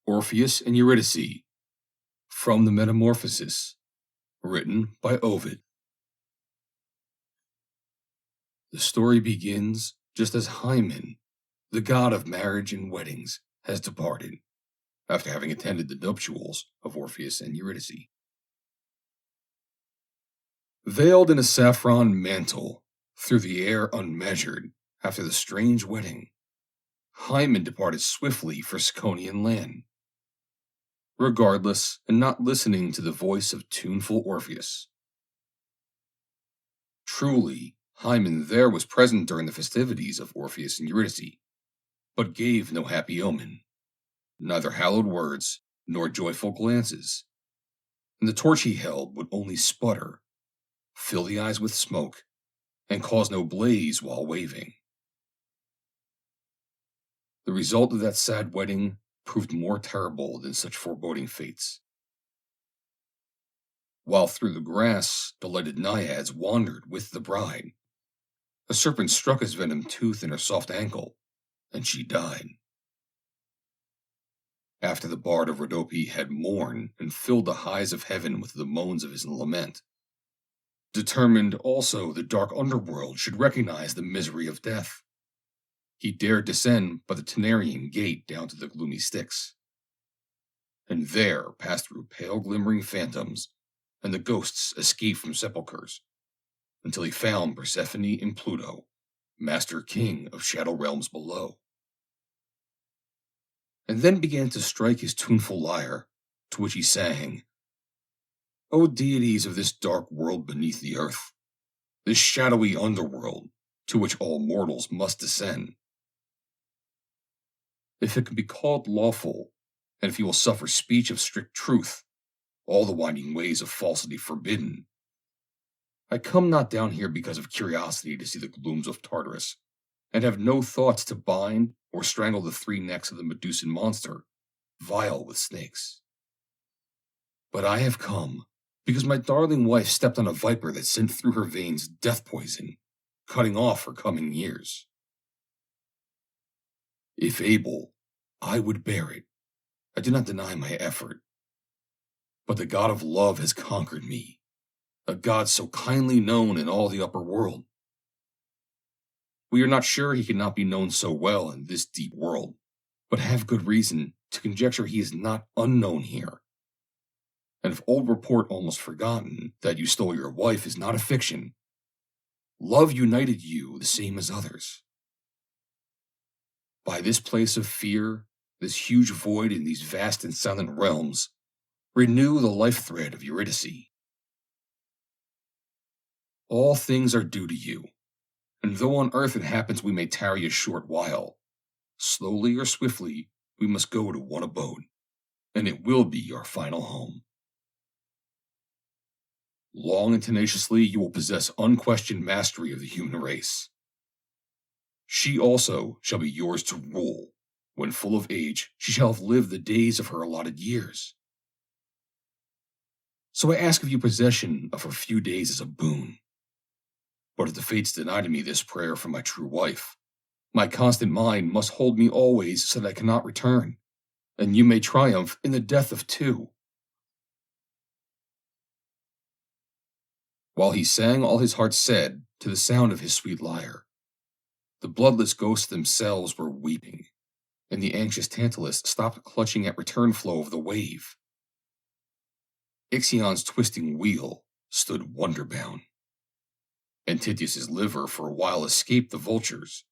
Orpheus and Eurydice, from the Metamorphosis, written by Ovid. The story begins just as Hymen, the god of marriage and weddings, has departed, after having attended the nuptials of Orpheus and Eurydice. Veiled in a saffron mantle, through the air unmeasured, after the strange wedding, Hymen departed swiftly for Sconian land. Regardless, and not listening to the voice of tuneful Orpheus. Truly, Hymen there was present during the festivities of Orpheus and Eurydice, but gave no happy omen, neither hallowed words nor joyful glances, and the torch he held would only sputter, fill the eyes with smoke, and cause no blaze while waving. The result of that sad wedding proved more terrible than such foreboding fates. While through the grass delighted naiads wandered with the bride, a serpent struck his venomed tooth in her soft ankle, and she died. After the bard of Rhodope had mourned and filled the highs of heaven with the moans of his lament, determined also the dark underworld should recognize the misery of death, he dared descend by the Tenarian gate down to the gloomy Styx, and there pass through pale glimmering phantoms, and the ghosts escape from sepulchres, until he found Persephone and Pluto, master king of shadow realms below, and then began to strike his tuneful lyre, to which he sang, "O deities of this dark world beneath the earth, this shadowy underworld, to which all mortals must descend. If it can be called lawful, and if you will suffer speech of strict truth, all the winding ways of falsity forbidden, I come not down here because of curiosity to see the glooms of Tartarus, and have no thoughts to bind or strangle the three necks of the Medusan monster, vile with snakes. But I have come because my darling wife stepped on a viper that sent through her veins death poison, cutting off her coming years. If able, I would bear it. I do not deny my effort. But the god of love has conquered me, a god so kindly known in all the upper world. We are not sure he cannot be known so well in this deep world, but have good reason to conjecture he is not unknown here. And if old report almost forgotten that you stole your wife is not a fiction, love united you the same as others. By this place of fear, this huge void in these vast and silent realms, renew the life thread of Eurydice. All things are due to you, and though on earth it happens we may tarry a short while, slowly or swiftly we must go to one abode, and it will be our final home. Long and tenaciously you will possess unquestioned mastery of the human race. She also shall be yours to rule. When full of age, she shall have lived the days of her allotted years. So I ask of you possession of her few days as a boon. But if the fates deny to me this prayer from my true wife, my constant mind must hold me always so that I cannot return, and you may triumph in the death of two." While he sang all his heart said to the sound of his sweet lyre, the bloodless ghosts themselves were weeping, and the anxious Tantalus stopped clutching at return flow of the wave. Ixion's twisting wheel stood wonder-bound, and Tityus's liver for a while escaped the vultures,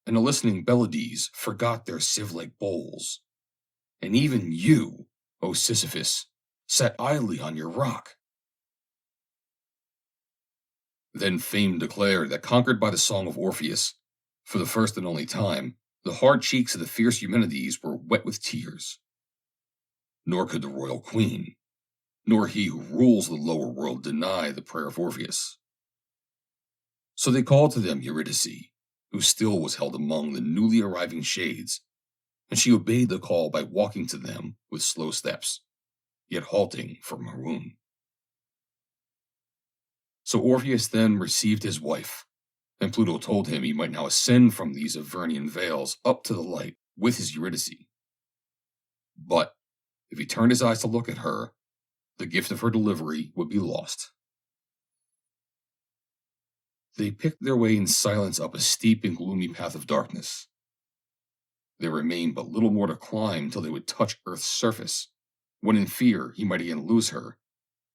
and the listening Bellides forgot their sieve-like bowls, and even you, O Sisyphus, sat idly on your rock. Then fame declared that, conquered by the song of Orpheus, for the first and only time, the hard cheeks of the fierce Eumenides were wet with tears. Nor could the royal queen, nor he who rules the lower world deny the prayer of Orpheus. So they called to them Eurydice, who still was held among the newly arriving shades, and she obeyed the call by walking to them with slow steps, yet halting from her wound. So Orpheus then received his wife, and Pluto told him he might now ascend from these Avernian vales up to the light with his Eurydice. But if he turned his eyes to look at her, the gift of her delivery would be lost. They picked their way in silence up a steep and gloomy path of darkness. There remained but little more to climb till they would touch Earth's surface, when in fear he might again lose her,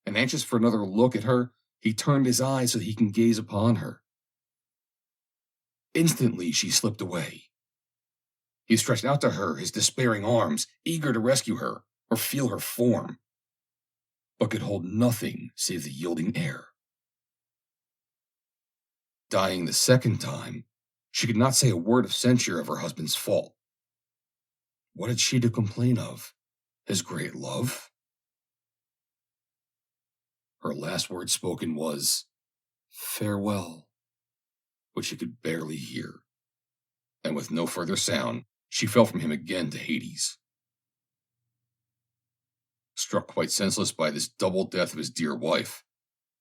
and anxious for another look at her, he turned his eyes so that he can gaze upon her. Instantly she slipped away. He stretched out to her his despairing arms, eager to rescue her or feel her form, but could hold nothing save the yielding air. Dying the second time, she could not say a word of censure of her husband's fault. What had she to complain of? His great love? Her last word spoken was, "Farewell," which she could barely hear, and with no further sound, she fell from him again to Hades. Struck quite senseless by this double death of his dear wife,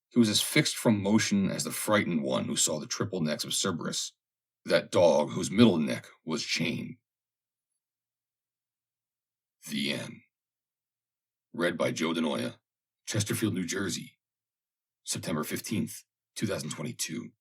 he was as fixed from motion as the frightened one who saw the triple necks of Cerberus, that dog whose middle neck was chained. The end. Read by Joe DeNoia, Chesterfield, New Jersey, September 15th, 2022.